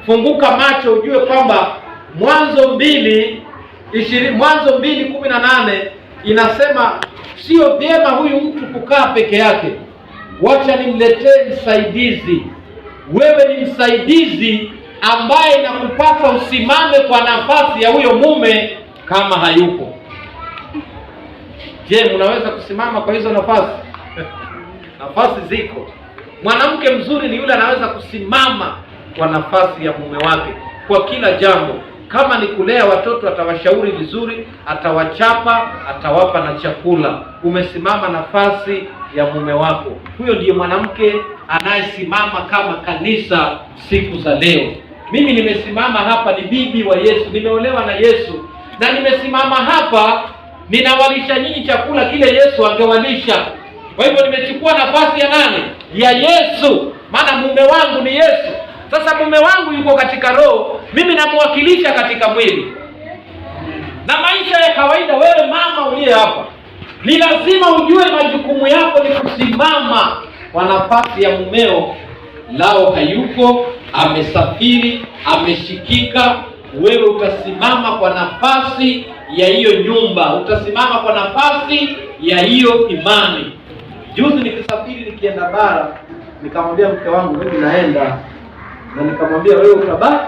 funguka macho ujue kwamba Mwanzo 2:18 inasema sio vyema huyu mtu kukaa peke yake, wacha nimletee msaidizi. Wewe ni msaidizi ambaye inakupasa usimame kwa nafasi ya huyo mume kama hayupo. Je, mnaweza kusimama kwa hizo nafasi? Nafasi ziko. Mwanamke mzuri ni yule anaweza kusimama kwa nafasi ya mume wake kwa kila jambo. Kama ni kulea watoto, atawashauri vizuri, atawachapa, atawapa na chakula. Umesimama nafasi ya mume wako. Huyo ndiye mwanamke anayesimama kama kanisa siku za leo. Mimi nimesimama hapa, ni bibi wa Yesu, nimeolewa na Yesu, na nimesimama hapa ninawalisha nyinyi chakula kile Yesu angewalisha. Kwa hivyo nimechukua nafasi ya nani? Ya Yesu, maana mume wangu ni Yesu. Sasa mume wangu yuko katika roho, mimi namwakilisha katika mwili. Na maisha ya kawaida, wewe mama uliye hapa, ni lazima ujue majukumu yako ni kusimama kwa nafasi ya mumeo. Lao hayuko, amesafiri, ameshikika, wewe utasimama kwa nafasi ya hiyo nyumba, utasimama kwa nafasi ya hiyo imani. Juzi nikisafiri nikienda bara, nikamwambia mke wangu mimi naenda, na nikamwambia wewe utabaki.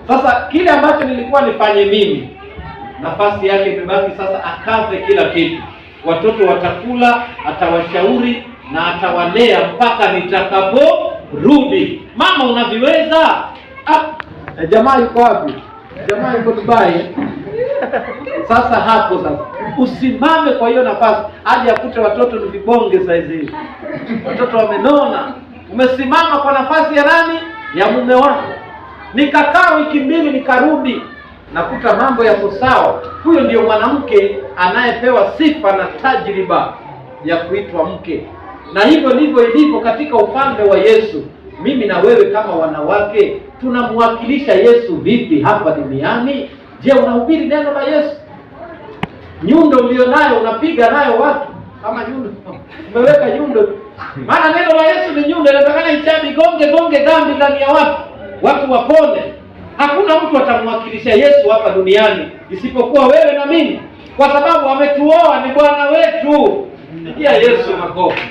Sasa kile ambacho nilikuwa nifanye mimi, nafasi yake imebaki sasa, akave kila kitu. Watoto watakula, atawashauri na atawalea mpaka nitakaporudi. Mama, unaviweza? Jamaa yuko wapi? Jamaa yuko Dubai. Sasa hapo sasa usimame kwa hiyo nafasi, hadi akute watoto ni vibonge saizi, watoto wamenona. Umesimama kwa nafasi ya nani? Ya mume wako. Nikakaa wiki 2 nikarudi, nakuta mambo yako sawa. Huyo ndio mwanamke anayepewa sifa na tajriba ya kuitwa mke. Na hivyo ndivyo ilivyo katika ufalme wa Yesu. Mimi na wewe kama wanawake tunamwakilisha Yesu vipi hapa duniani? Je, unahubiri neno la Yesu? Nyundo ulionayo unapiga nayo watu kama nyundo? Umeweka nyundo? Maana neno la Yesu ni nyundo, inatakana ichabi gonge dhambi ndani ya watu wapone. Hakuna mtu atamwakilisha Yesu hapa duniani isipokuwa wewe na mimi, kwa sababu ametuoa, ni Bwana wetu. Pigia Yesu makofi.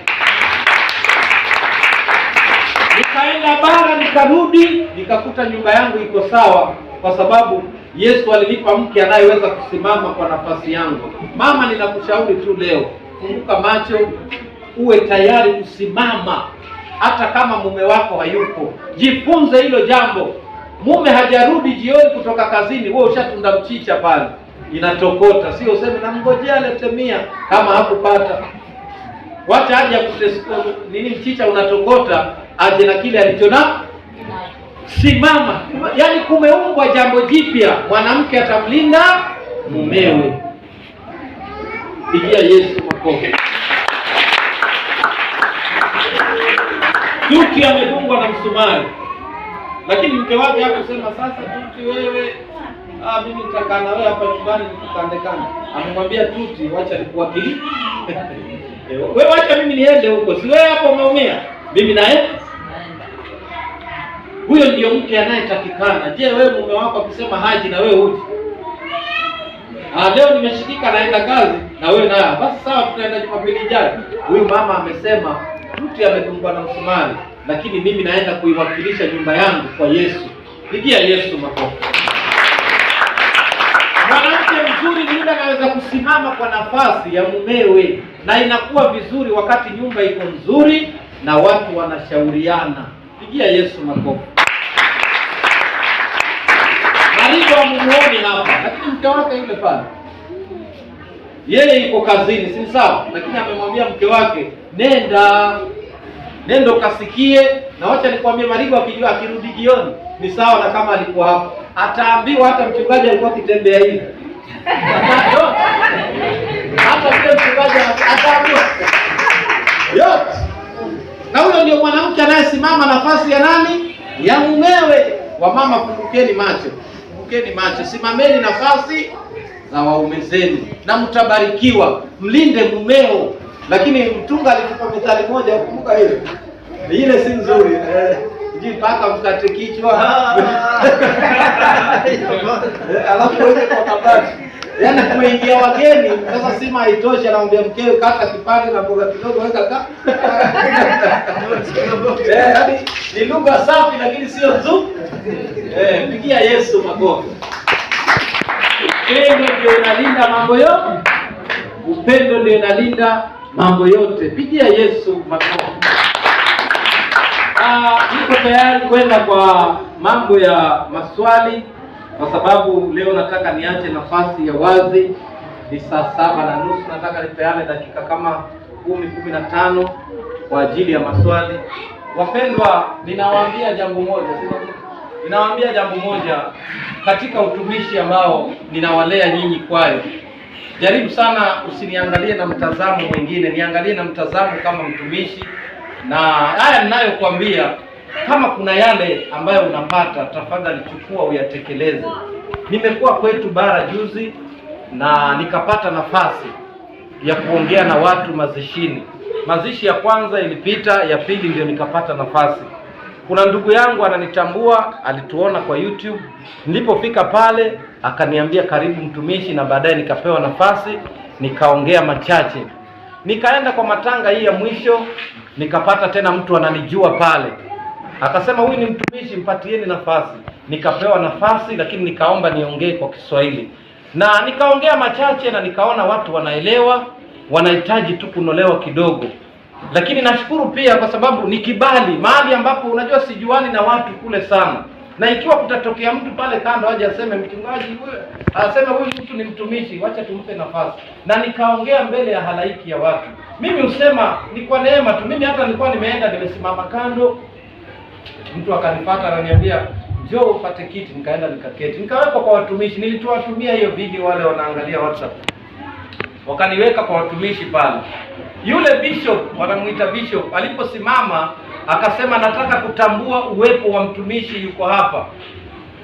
Nikaenda bara, nikarudi, nikakuta nyumba yangu iko sawa, kwa sababu Yesu alinipa mke anayeweza kusimama kwa nafasi yangu. Mama, ninakushauri tu leo, funguka macho, uwe tayari kusimama hata kama mume wako hayupo. Jifunze hilo jambo. mume hajarudi jioni kutoka kazini, wewe ushatunda mchicha pale, inatokota. Sio useme namngojea alete 100 kama hakupata. Wacha aje nini, mchicha unatokota, aje na kile alichona. Simama. Yaani kumeumbwa jambo jipya, mwanamke atamlinda mumewe. Pigia Yesu makofi. Tuti amedungwa na msumari, lakini mke wake hakusema sasa Tuti wewe, mimi nitakaa na wewe hapa nyumbani nikukandekana. Amemwambia Tuti, wacha nikuwakilishe. Wewe wacha mimi niende huko, si wewe hapo umeumia, mimi naye. Huyo ndio mke anayetakikana. Je, wewe mume wako akisema haji na wewe uji? Leo nimeshikika naenda kazi na wewe naye. Basi sawa, tunaenda Jumapili ijayo. Huyu mama amesema Tuti amedungwa na msumari, lakini mimi naenda kuiwakilisha nyumba yangu kwa Yesu. Pigia Yesu makofi. Mwanamke mzuri ni yule anaweza kusimama kwa nafasi ya mumewe, na inakuwa vizuri wakati nyumba iko nzuri na watu wanashauriana. Pigia Yesu makofi. Mariba mumuoni hapa, lakini mke wake yule pale, yeye yuko kazini, si sawa? Lakini amemwambia mke wake, nenda ukasikie. Na wacha nikwambie, Mariba akijua akirudi jioni ni sawa na kama alikuwa hapo. Ataambiwa hata mchungaji alikuwa akitembea hivi. Hata vile mchungaji ataambiwa yote. Na huyo ndio mwanamke anayesimama nafasi ya nani? Ya mumewe. Wamama, fungukeni macho. Fungukeni macho. Simameni nafasi za waume zenu na mtabarikiwa. Mlinde mumeo. Lakini mtunga alitupa methali moja, ukumbuka ile? Ile si nzuri. Paka mkate kichwa. Alafu wewe kwa kabati. Yaani kuingia wageni, sasa sima haitoshi, anamwambia mkewe kata kipande na mboga kidogo weka yaani ni lugha safi lakini sio nzuri. Pigia Yesu makofi. Upendo ndio unalinda mambo yote. Upendo ndio unalinda mambo yote. Pigia Yesu makofi. Niko tayari kwenda kwa mambo ya maswali, kwa sababu leo nataka niache nafasi ya wazi. Ni saa 7:30, nataka nipeane dakika kama 10-15 kwa ajili ya maswali. Wapendwa, ninawaambia jambo moja katika utumishi ambao ninawalea nyinyi kwayo. Jaribu sana usiniangalie na mtazamo mwingine, niangalie na mtazamo kama mtumishi. Na haya ninayokuambia, kama kuna yale ambayo unapata, tafadhali chukua uyatekeleze. Nimekuwa kwetu bara juzi na nikapata nafasi ya kuongea na watu mazishini. Mazishi ya kwanza ilipita, ya pili ndio nikapata nafasi. Kuna ndugu yangu ananitambua, alituona kwa YouTube. Nilipofika pale akaniambia karibu mtumishi, na baadaye nikapewa nafasi nikaongea machache. Nikaenda kwa matanga hii ya mwisho, nikapata tena mtu ananijua pale. Akasema huyu ni mtumishi, mpatieni nafasi. Nikapewa nafasi, lakini nikaomba niongee kwa Kiswahili. Na nikaongea machache na nikaona watu wanaelewa, wanahitaji tu kunolewa kidogo. Lakini nashukuru pia kwa sababu ni kibali, mahali ambapo unajua sijuani na watu kule sana. Na ikiwa kutatokea mtu pale kando aje aseme mchungaji huyu, aseme huyu mtu ni mtumishi, wacha tumpe nafasi. Na nikaongea mbele ya halaiki ya watu. Mimi usema ni kwa neema tu. Mimi hata nilikuwa nimeenda nimesimama kando, mtu akanifuata ananiambia njoo upate kiti, nikaenda nikaketi. Nikaweka kwa watumishi, nilitowatumia hiyo video wale wanaangalia WhatsApp. Wakaniweka kwa watumishi pale. Yule bishop, wanamuita bishop, aliposimama akasema nataka kutambua uwepo wa mtumishi yuko hapa.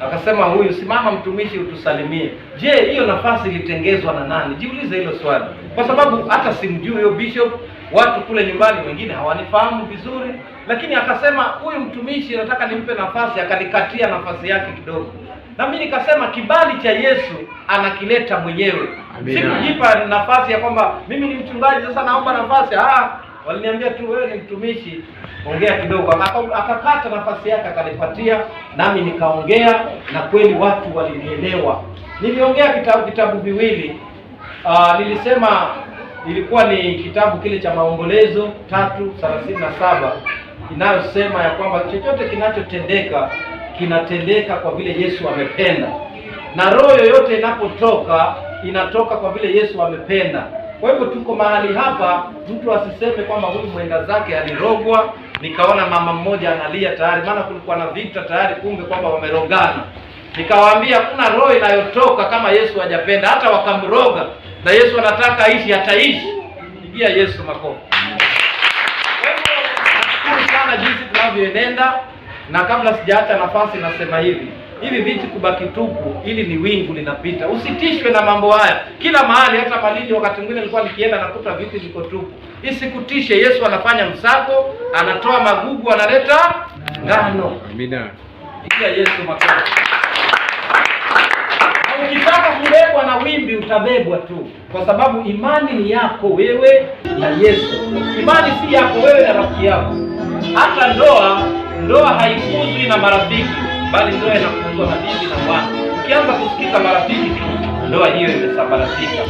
Akasema huyu, simama mtumishi utusalimie. Je, hiyo nafasi ilitengezwa na nani? Jiulize hilo swali. Kwa sababu hata simjui huyo bishop, watu kule nyumbani wengine hawanifahamu vizuri, lakini akasema huyu mtumishi nataka nimpe nafasi, akanikatia nafasi yake kidogo. Na mimi nikasema kibali cha Yesu anakileta mwenyewe. Sikujipa nafasi ya kwamba mimi ni mchungaji sasa naomba nafasi. Waliniambia tu wewe ni mtumishi, ongea kidogo. Akakata nafasi yake akanipatia, nami nikaongea, na kweli watu walinielewa. Niliongea vitabu viwili. Nilisema ilikuwa ni kitabu kile cha Maombolezo 3:37 inayosema ya kwamba chochote kinachotendeka kinatendeka kwa vile Yesu amependa, na roho yoyote inapotoka inatoka kwa vile Yesu amependa. Kwa hivyo tuko mahali hapa, mtu asiseme kwamba huyu mwenda zake alirogwa. Nikaona mama mmoja analia tayari, maana kulikuwa na vita tayari, kumbe kwamba wamerogana. Nikawaambia kuna roho inayotoka kama Yesu hajapenda, hata wakamroga na Yesu anataka aishi, hataishi. Pigia Yesu makofi. Kwa hivyo nashukuru sana jinsi tunavyoenenda, na kabla sijaacha nafasi nasema hivi viti kubaki tupu, ili ni wingu linapita. Usitishwe na mambo haya. Kila mahali, hata Malindi wakati mwingine nilikuwa nikienda nakuta viti viko tupu. Isikutishe. Yesu anafanya msako, anatoa magugu, analeta ngano. Amina. Pigia Yesu makofi. Ukitaka kubebwa na wimbi utabebwa tu, kwa sababu imani ni yako wewe na Yesu. Imani si yako wewe na rafiki yako. Hata ndoa haikuzwi na marafiki, bali ndoa inakuzwa na bibi na bwana. Ukianza kusikiza marafiki tu, ndoa hiyo imesambaratika.